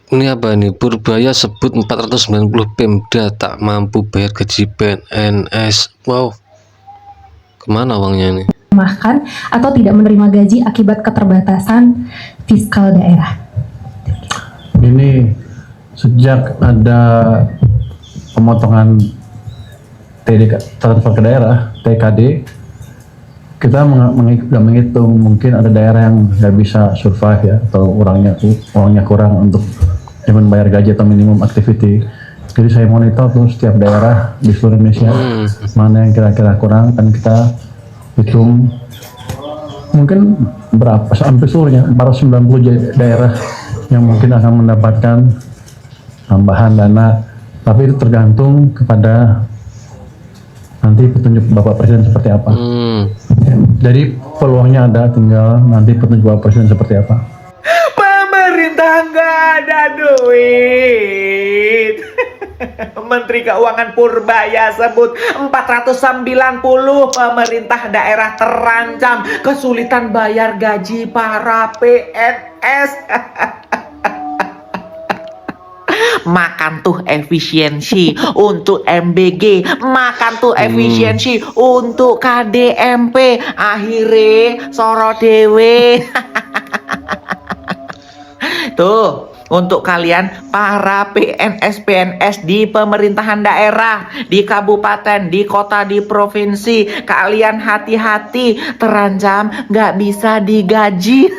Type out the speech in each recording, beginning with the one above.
Ini apa ini? Purbaya sebut 490 Pemda tak mampu bayar gaji PNS. Wow, kemana uangnya ini? Makan atau tidak menerima gaji akibat keterbatasan fiskal daerah. Ini sejak ada pemotongan transfer ke daerah (TKD), kita nggak menghitung, mungkin ada daerah yang nggak bisa survive ya, atau uangnya kurang untuk membayar gaji atau minimum activity. Jadi saya monitor tuh setiap daerah di seluruh Indonesia mana yang kira-kira kurang, dan kita hitung mungkin berapa, sampai seluruhnya 490 daerah yang mungkin akan mendapatkan tambahan dana, tapi itu tergantung kepada nanti petunjuk Bapak Presiden seperti apa. Jadi peluangnya ada, tinggal nanti petunjuk Bapak Presiden seperti apa. Pemerintah nggak ada duit. Menteri Keuangan Purbaya sebut 490 pemerintah daerah terancam kesulitan bayar gaji para PNS. Makan tuh efisiensi untuk MBG, makan tuh efisiensi untuk KDMP, akhirnya soro dewe. Tuh, untuk kalian para PNS di pemerintahan daerah, di kabupaten, di kota, di provinsi, kalian hati-hati, terancam nggak bisa digaji.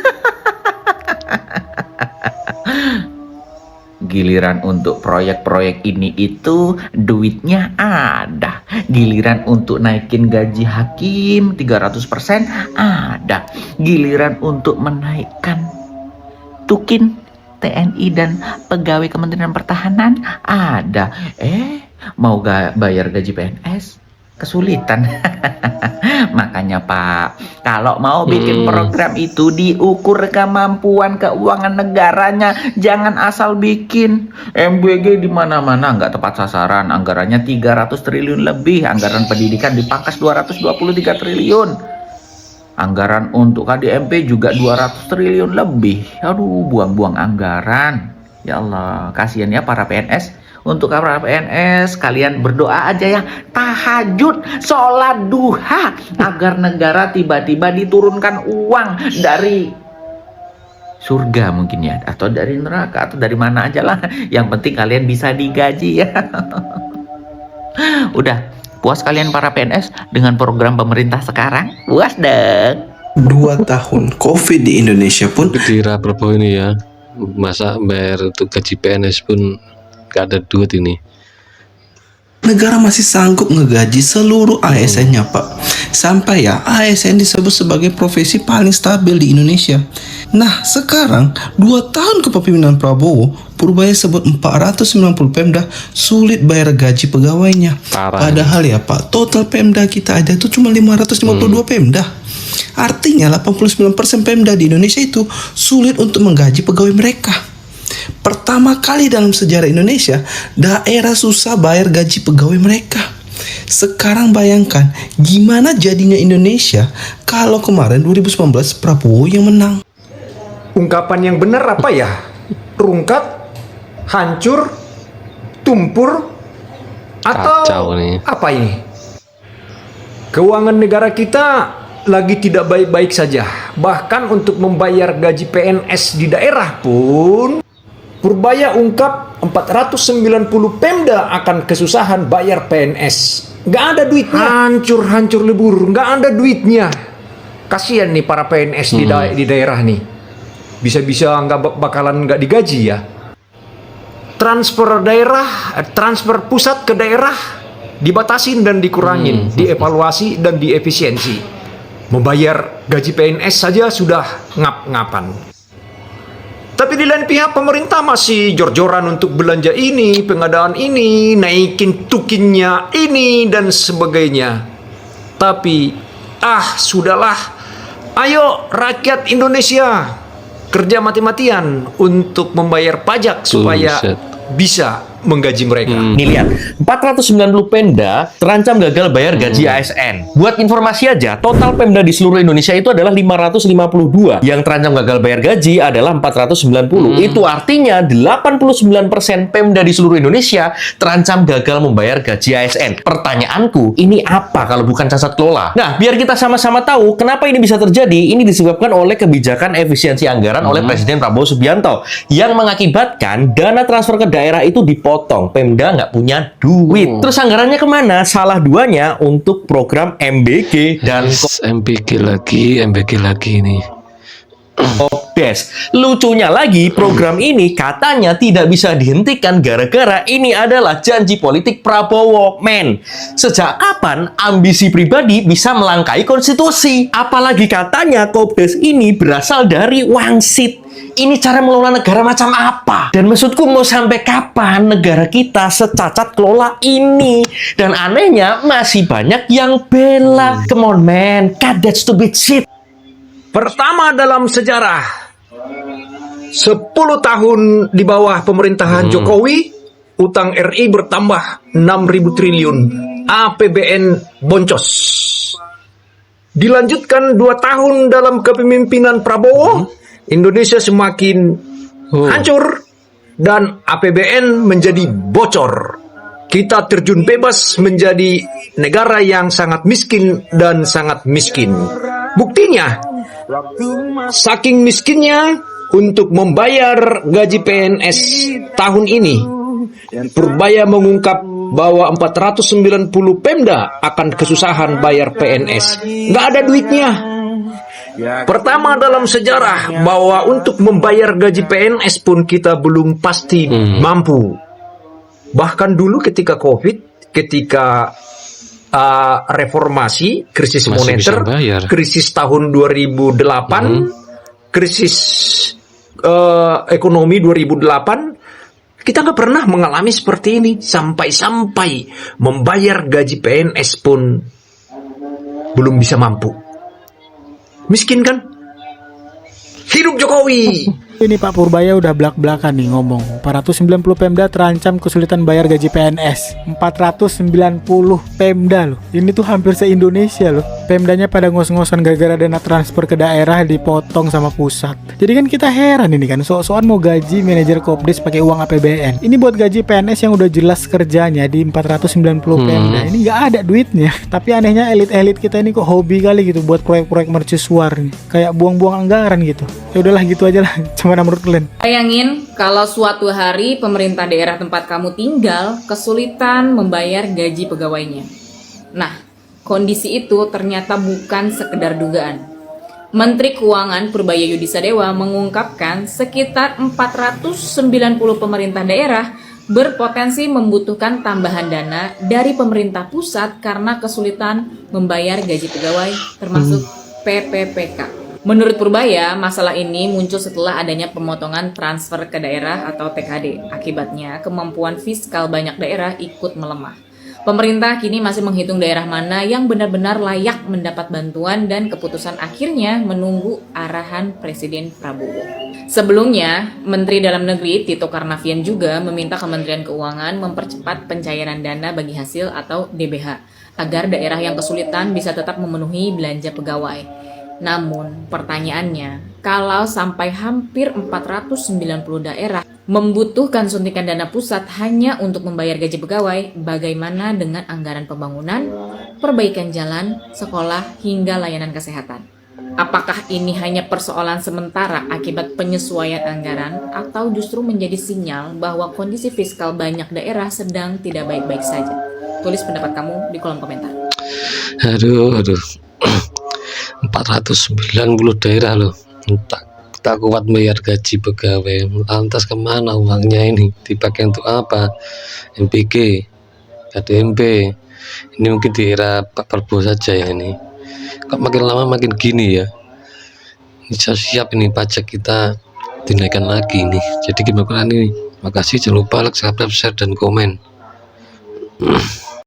Giliran untuk proyek-proyek ini itu duitnya ada. Giliran untuk naikin gaji hakim 300% ada. Giliran untuk menaikkan tukin TNI dan pegawai Kementerian Pertahanan ada. Mau bayar gaji PNS kesulitan. Makanya Pak, kalau mau bikin program itu diukur kemampuan keuangan negaranya, jangan asal bikin. MBG di mana-mana nggak tepat sasaran, anggarannya 300 triliun lebih, anggaran pendidikan dipangkas 223 triliun. Anggaran untuk KDMP juga 200 triliun lebih. Aduh, buang-buang anggaran. Ya Allah, kasihan ya para PNS. Untuk para PNS, kalian berdoa aja ya, tahajud, sholat duha, agar negara tiba-tiba diturunkan uang dari surga mungkin ya, atau dari neraka, atau dari mana aja lah. Yang penting kalian bisa digaji ya. Udah, puas kalian para PNS dengan program pemerintah sekarang? Puas dong. 2 tahun COVID di Indonesia pun Kira Prabowo ini ya, masa bayar untuk gaji PNS pun gak ada duit ini. negara masih sanggup ngegaji seluruh ASN-nya, Pak. Sampai ya ASN disebut sebagai profesi paling stabil di Indonesia. Nah, sekarang 2 tahun kepemimpinan Prabowo, Purbaya sebut 490 Pemda sulit bayar gaji pegawainya. Padahal ya Pak, total Pemda kita ada itu cuma 552 Pemda. Artinya 89% Pemda di Indonesia itu sulit untuk menggaji pegawai mereka. Pertama kali dalam sejarah Indonesia, daerah susah bayar gaji pegawai mereka. Sekarang bayangkan gimana jadinya Indonesia kalau kemarin 2019 Prabowo yang menang. Ungkapan yang benar apa ya? Rungkat, hancur, tumpur, atau apa ini? Keuangan negara kita lagi tidak baik-baik saja. Bahkan untuk membayar gaji PNS di daerah pun, Purbaya ungkap 490 Pemda akan kesusahan bayar PNS. Nggak ada duitnya. Hancur lebur, nggak ada duitnya. Kasian nih para PNS di daerah nih. Bisa-bisa nggak digaji ya. Transfer pusat ke daerah dibatasin dan dikurangin, dievaluasi dan diefisiensi. Membayar gaji PNS saja sudah ngap-ngapan. Tapi di lain pihak pemerintah masih jor-joran untuk belanja ini, pengadaan ini, naikin tukinnya ini dan sebagainya. Tapi sudahlah. Ayo rakyat Indonesia kerja mati-matian untuk membayar pajak supaya bisa menggaji mereka. Nih lihat, 490 Pemda terancam gagal bayar gaji ASN. Buat informasi aja, total Pemda di seluruh Indonesia itu adalah 552. Yang terancam gagal bayar gaji adalah 490. Itu artinya 89% Pemda di seluruh Indonesia terancam gagal membayar gaji ASN. Pertanyaanku, ini apa kalau bukan cacat kelola? Nah, biar kita sama-sama tahu kenapa ini bisa terjadi, ini disebabkan oleh kebijakan efisiensi anggaran oleh Presiden Prabowo Subianto yang mengakibatkan dana transfer ke daerah itu dipotong. Pemda nggak punya duit. Terus anggarannya kemana? Salah duanya untuk program MBG dan MBG lagi nih. Kopdes. Lucunya lagi, program ini katanya tidak bisa dihentikan gara-gara ini adalah janji politik Prabowo. Men, sejak kapan ambisi pribadi bisa melangkahi konstitusi? Apalagi katanya Kopdes ini berasal dari wangsit. Ini cara mengelola negara macam apa? Dan maksudku mau sampai kapan negara kita secacat kelola ini? Dan anehnya masih banyak yang bela. Come on man, cut that stupid shit. Pertama dalam sejarah 10 tahun di bawah pemerintahan Jokowi, utang RI bertambah 6.000 triliun, APBN boncos. Dilanjutkan 2 tahun dalam kepemimpinan Prabowo, Indonesia semakin hancur dan APBN menjadi bocor. Kita terjun bebas menjadi negara yang sangat miskin dan sangat miskin. Buktinya, saking miskinnya untuk membayar gaji PNS tahun ini, Purbaya mengungkap bahwa 490 Pemda akan kesusahan bayar PNS. Nggak ada duitnya. Pertama dalam sejarah bahwa untuk membayar gaji PNS pun kita belum pasti mampu. Bahkan dulu ketika COVID, ketika reformasi, krisis Masih bisa moneter, bayar. krisis tahun 2008, krisis ekonomi 2008, kita nggak pernah mengalami seperti ini. Sampai-sampai membayar gaji PNS pun belum bisa mampu. Miskin kan? Hidup Jokowi! Ini Pak Purbaya udah belak-belakan nih ngomong 490 Pemda terancam kesulitan bayar gaji PNS. 490 Pemda loh. Ini tuh hampir se-Indonesia loh. Pemdanya pada ngos-ngosan gara-gara dana transfer ke daerah dipotong sama pusat. Jadi kan kita heran ini kan, sok-sokan mau gaji manajer Kopdes pakai uang APBN. Ini buat gaji PNS yang udah jelas kerjanya di 490 Pemda. Ini nggak ada duitnya. Tapi anehnya elit-elit kita ini kok hobi kali gitu buat proyek-proyek mercusuar nih. Kayak buang-buang anggaran gitu. Ya udahlah gitu aja lah. Gimana menurut kalian? Bayangin kalau suatu hari pemerintah daerah tempat kamu tinggal kesulitan membayar gaji pegawainya. Nah, kondisi itu ternyata bukan sekedar dugaan. Menteri Keuangan Purbaya Yudisadewa mengungkapkan sekitar 490 pemerintah daerah berpotensi membutuhkan tambahan dana dari pemerintah pusat karena kesulitan membayar gaji pegawai termasuk PPPK. Menurut Purbaya, masalah ini muncul setelah adanya pemotongan transfer ke daerah atau TKD. Akibatnya, kemampuan fiskal banyak daerah ikut melemah. Pemerintah kini masih menghitung daerah mana yang benar-benar layak mendapat bantuan dan keputusan akhirnya menunggu arahan Presiden Prabowo. Sebelumnya, Menteri Dalam Negeri Tito Karnavian juga meminta Kementerian Keuangan mempercepat pencairan dana bagi hasil atau DBH agar daerah yang kesulitan bisa tetap memenuhi belanja pegawai. Namun, pertanyaannya, kalau sampai hampir 490 daerah membutuhkan suntikan dana pusat hanya untuk membayar gaji pegawai, bagaimana dengan anggaran pembangunan, perbaikan jalan, sekolah, hingga layanan kesehatan? Apakah ini hanya persoalan sementara akibat penyesuaian anggaran atau justru menjadi sinyal bahwa kondisi fiskal banyak daerah sedang tidak baik-baik saja? Tulis pendapat kamu di kolom komentar. Aduh 490 daerah loh, tak kuat bayar gaji pegawai. Lantas kemana uangnya ini? Dipakai untuk apa? MPG, KDMP. Ini mungkin di era Pak Prabowo saja ya ini. Kok makin lama makin gini ya? Ini siap ini pajak kita dinaikkan lagi nih. Jadi gimana ini? Makasih, jangan lupa like, subscribe, share, dan komen.